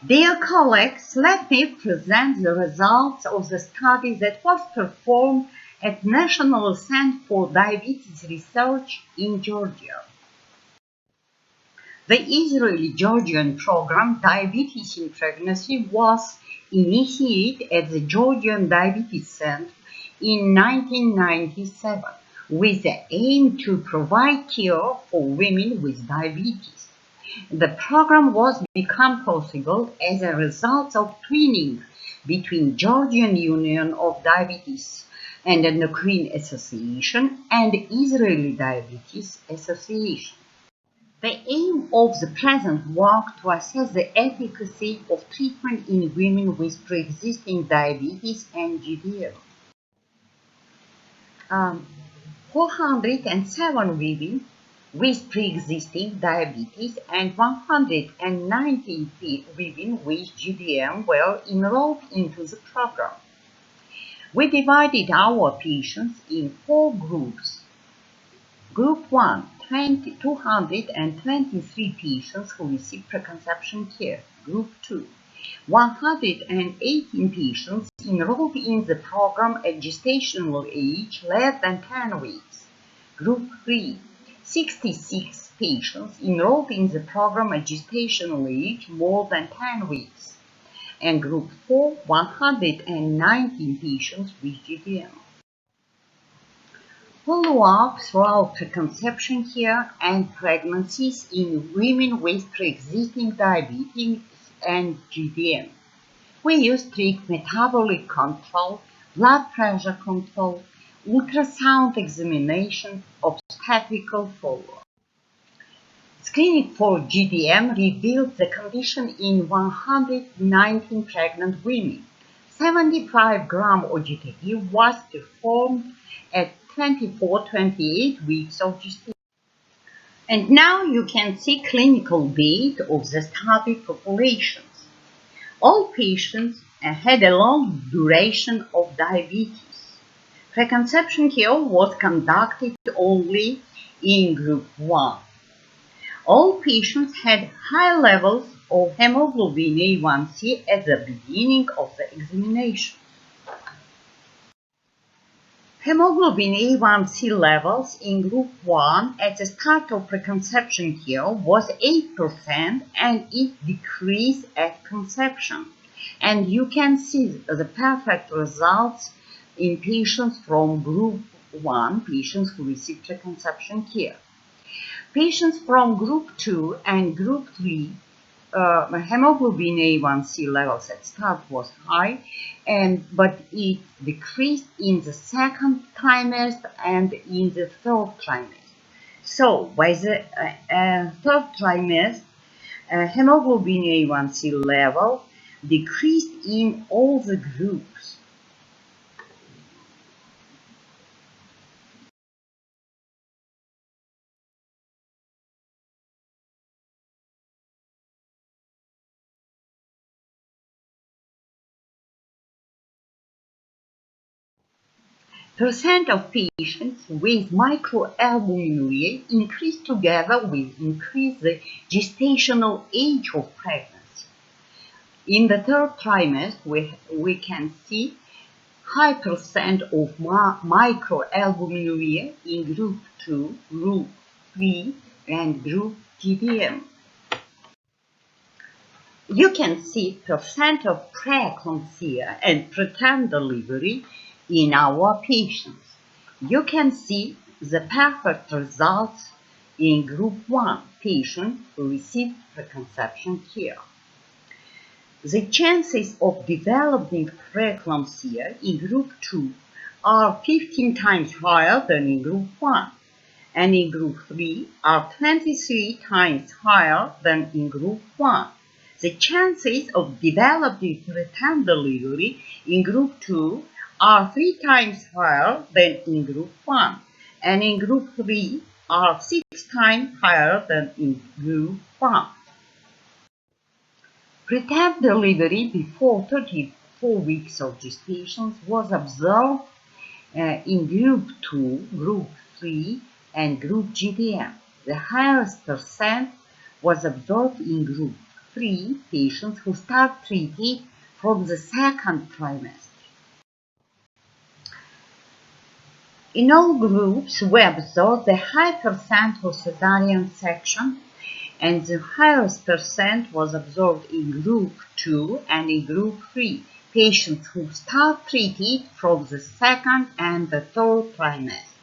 Dear colleagues, let me present the results of the study that was performed at National Center for Diabetes Research in Georgia. The Israeli-Georgian program Diabetes in Pregnancy was initiated at the Georgian Diabetes Center in 1997 with the aim to provide care for women with diabetes. The program was become possible as a result of twinning between Georgian Union of Diabetes and Endocrine Association and Israeli Diabetes Association. The aim of the present work to assess the efficacy of treatment in women with pre-existing diabetes and GDM. 407 women with pre-existing diabetes and 119 women with GDM were enrolled into the program. We divided our patients in 4 groups. Group 1, 223 patients who received preconception care. Group 2, 118 patients enrolled in the program at gestational age less than 10 weeks. Group 3, 66 patients enrolled in the program at gestational age more than 10 weeks. And Group 4, 119 patients with GDM. Follow-up throughout preconception care and pregnancies in women with pre-existing diabetes and GDM. We use strict metabolic control, blood pressure control, ultrasound examination, obstetrical follow-up. Screening for GDM revealed the condition in 119 pregnant women. 75 gram OGTT was performed at 24-28 weeks of gestation. And now you can see clinical data of the study populations. All patients had a long duration of diabetes. Preconception care was conducted only in Group 1. All patients had high levels of hemoglobin A1C at the beginning of the examination. Hemoglobin A1C levels in Group 1 at the start of preconception care was 8% and it decreased at conception. And you can see the perfect results in patients from Group 1, patients who received preconception care. Patients from Group 2 and Group 3, hemoglobin A1C levels at start was high, but it decreased in the second trimester and in the third trimester. So, by the third trimester, hemoglobin A1C level decreased in all the groups. Percent of patients with microalbuminuria increased together with increased the gestational age of pregnancy. In the third trimester, we can see high percent of microalbuminuria in Group 2, Group 3, and Group GDM. You can see percent of preeclampsia and preterm delivery in our patients. You can see the perfect results in Group 1 patient who received preconception care. The chances of developing preeclampsia in Group 2 are 15 times higher than in Group 1, and in Group 3 are 23 times higher than in Group 1. The chances of developing preterm delivery in Group 2 are 3 times higher than in Group 1, and in Group 3 are 6 times higher than in Group 1. Preterm delivery before 34 weeks of gestation was observed in Group 2, Group 3, and Group GDM. The highest percent was observed in Group 3 patients who start treated from the second trimester. In all groups, we observed the high percent of cesarean section, and the highest percent was observed in group 2 and in group 3, patients who start treated from the second and the third trimester.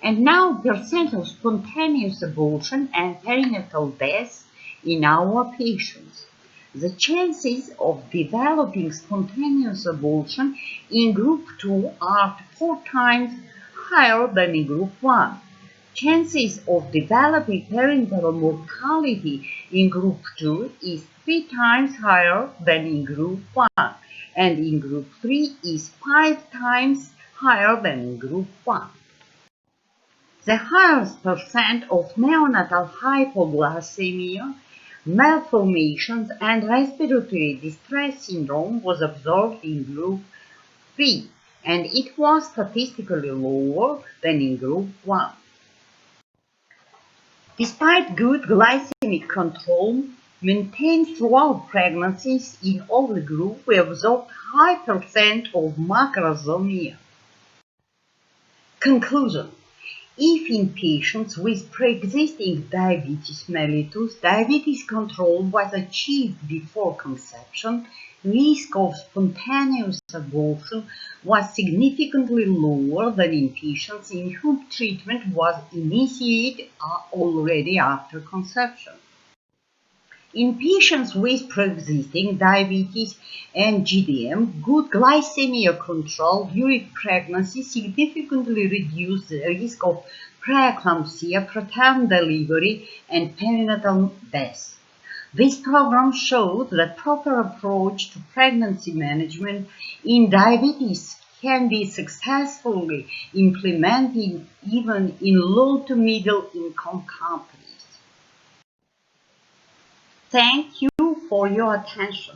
And now percent of spontaneous abortion and perinatal death in our patients. The chances of developing spontaneous abortion in group 2 are 4 times higher than in group 1. Chances of developing perinatal mortality in group 2 is 3 times higher than in group 1, and in group 3 is 5 times higher than in group 1. The highest percent of neonatal hypoglycemia, malformations, and respiratory distress syndrome was observed in group 3, and it was statistically lower than in group 1. Despite good glycemic control maintained throughout pregnancies in all the groups, we observed high percent of macrosomia. Conclusion. If in patients with pre-existing diabetes mellitus, diabetes control was achieved before conception, risk of spontaneous abortion was significantly lower than in patients in whom treatment was initiated already after conception. In patients with pre-existing diabetes and GDM, good glycemia control during pregnancy significantly reduced the risk of preeclampsia, preterm delivery, and perinatal death. This program showed that proper approach to pregnancy management in diabetes can be successfully implemented even in low to middle income countries. Thank you for your attention.